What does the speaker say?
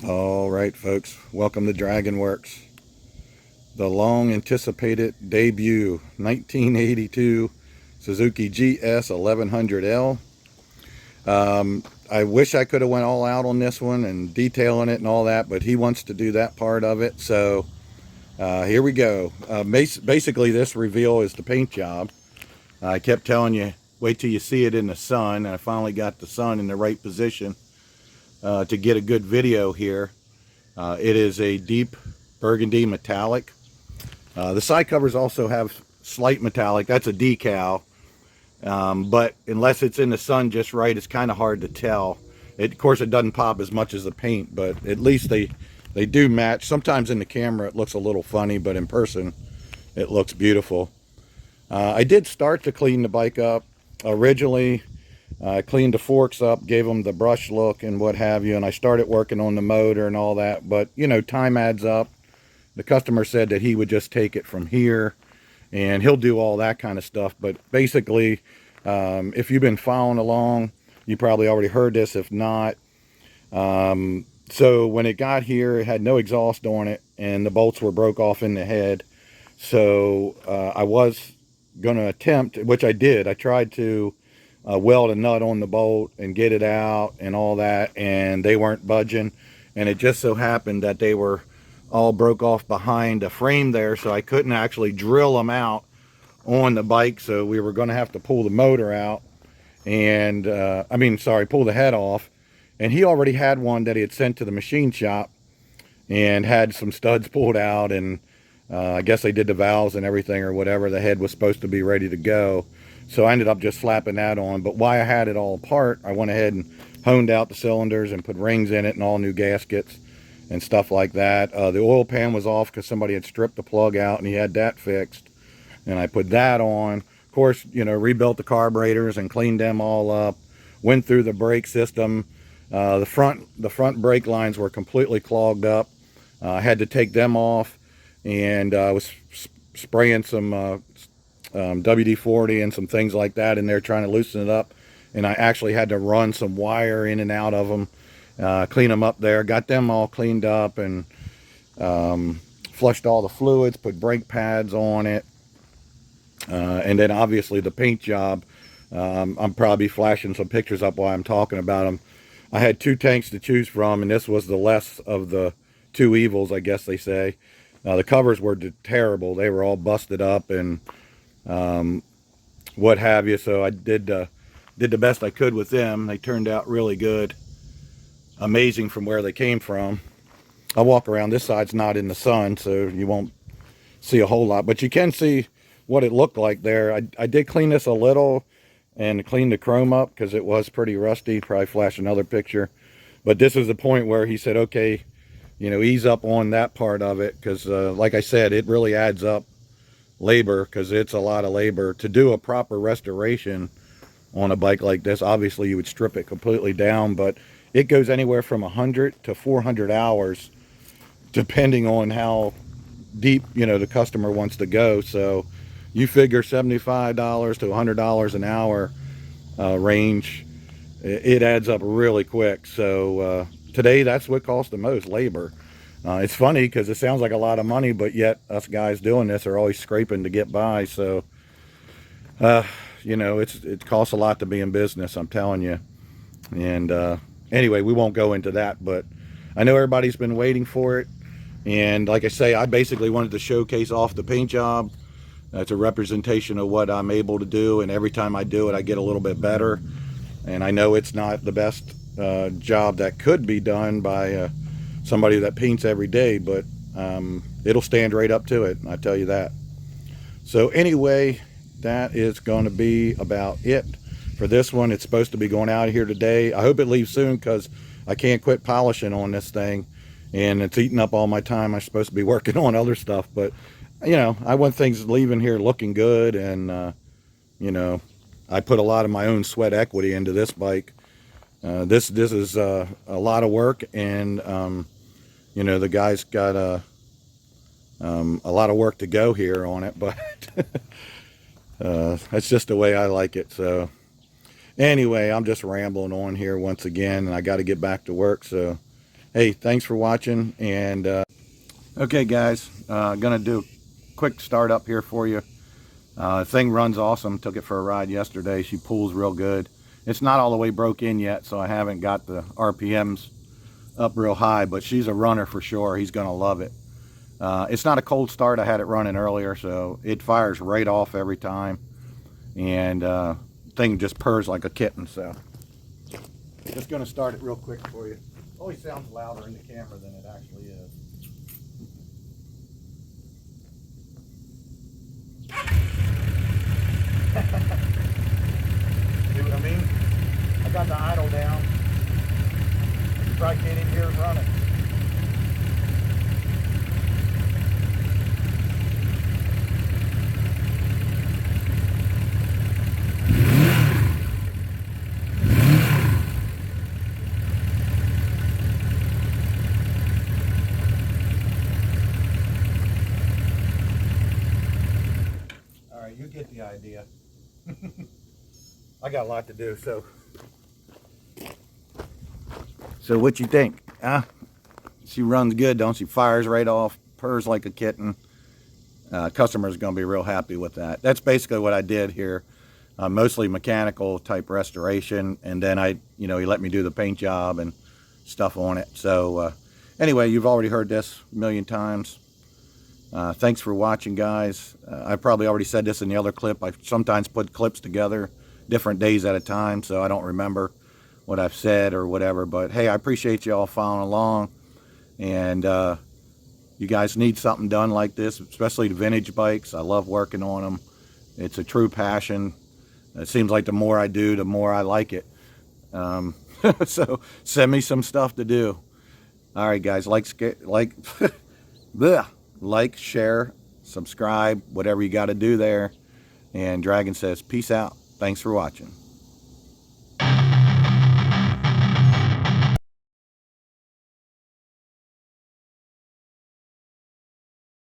All right, folks, welcome to Dragon Worx. The long anticipated debut 1982 Suzuki GS1100L. I wish I could have went all out on this one and detailing it and all that, but he wants to do that part of it. So here we go. Basically, this reveal is the paint job. I kept telling you, wait till you see it in the sun. And I finally got the sun in the right position to get a good video here. It is a deep burgundy metallic. The side covers also have slight metallic. That's a decal. But unless it's in the sun just right, it's kind of hard to tell. Of course, it doesn't pop as much as the paint, but at least they do match. Sometimes in the camera it looks a little funny, but in person it looks beautiful. I did start to clean the bike up. Originally, I cleaned the forks up, gave them the brush look and what have you, and I started working on the motor and all that. But, you know, time adds up. The customer said that he would just take it from here, and he'll do all that kind of stuff. But basically, if you've been following along, you probably already heard this. If not, so when it got here, it had no exhaust on it, and the bolts were broke off in the head. So I was going to attempt, which I did. I tried to weld a nut on the bolt and get it out and all that, and they weren't budging. And it just so happened that they were all broke off behind a frame there, so I couldn't actually drill them out on the bike. So we were going to have to pull the motor out and pull the head off. And he already had one that he had sent to the machine shop and had some studs pulled out, and I guess they did the valves and everything or whatever. The head was supposed to be ready to go. So I ended up just slapping that on. But while I had it all apart, I went ahead and honed out the cylinders and put rings in it and all new gaskets and stuff like that. The oil pan was off because somebody had stripped the plug out, and he had that fixed. And I put that on. Of course, you know, rebuilt the carburetors and cleaned them all up. Went through the brake system. The front brake lines were completely clogged up. I had to take them off, and I was spraying some WD-40 and some things like that in there, trying to loosen it up. And I actually had to run some wire in and out of them, clean them up there. Got them all cleaned up and flushed all the fluids, put brake pads on it. And then obviously the paint job. I'm probably flashing some pictures up while I'm talking about them. I had two tanks to choose from, and this was the less of the two evils, I guess they say. The covers were terrible. They were all busted up and what have you. So I did the best I could with them. They turned out really good. Amazing from where they came from. I'll walk around. This side's not in the sun, so you won't see a whole lot, but you can see what it looked like there. I did clean this a little and clean the chrome up because it was pretty rusty. Probably flash another picture. But this is the point where he said, okay, you know, ease up on that part of it, because like I said, it really adds up labor, because it's a lot of labor to do a proper restoration on a bike like this. Obviously you would strip it completely down, but it goes anywhere from 100 to 400 hours depending on how deep, you know, the customer wants to go. So you figure $75 to $100 an hour range, it adds up really quick. So today that's what costs the most, labor. It's funny because it sounds like a lot of money, but yet us guys doing this are always scraping to get by. So you know, it costs a lot to be in business, I'm telling you. And anyway, we won't go into that, but I know everybody's been waiting for it. And like I say, I basically wanted to showcase off the paint job. That's a representation of what I'm able to do, and every time I do it, I get a little bit better. And I know it's not the best job that could be done by somebody that paints every day, but it'll stand right up to it, I tell you that. So anyway, that is going to be about it for this one. It's supposed to be going out here today. I hope it leaves soon, because I can't quit polishing on this thing, and it's eating up all my time. I'm supposed to be working on other stuff, but you know, I want things leaving here looking good. And you know, I put a lot of my own sweat equity into this bike. This is a lot of work, and you know, the guy's got a lot of work to go here on it, but that's just the way I like it. So anyway, I'm just rambling on here once again, and I got to get back to work. So Hey, thanks for watching. And okay, guys, gonna do a quick start up here for you. Thing runs awesome. Took it for a ride yesterday. She pulls real good. It's not all the way broke in yet, so I haven't got the RPMs up real high, but she's a runner for sure. He's gonna love it. It's not a cold start. I had it running earlier, so it fires right off every time, and thing just purrs like a kitten. So just gonna start it real quick for you. Always sounds louder in the camera than it actually is. See what I mean? I got the idle down. You probably can't even hear it running. All right, you get the idea. I got a lot to do, so what you think? She runs good, don't she? Fires right off, purrs like a kitten. Customer's going to be real happy with that. That's basically what I did here. Mostly mechanical type restoration, and then he let me do the paint job and stuff on it. So anyway, you've already heard this a million times. Thanks for watching, guys. I probably already said this in the other clip. I sometimes put clips together different days at a time, so I don't remember what I've said or whatever. But hey, I appreciate you all following along, and you guys need something done like this, especially the vintage bikes. I love working on them. It's a true passion. It seems like the more I do, the more I like it. So send me some stuff to do. All right, guys, like, share, subscribe, whatever you got to do there. And Dragon says, peace out. Thanks for watching.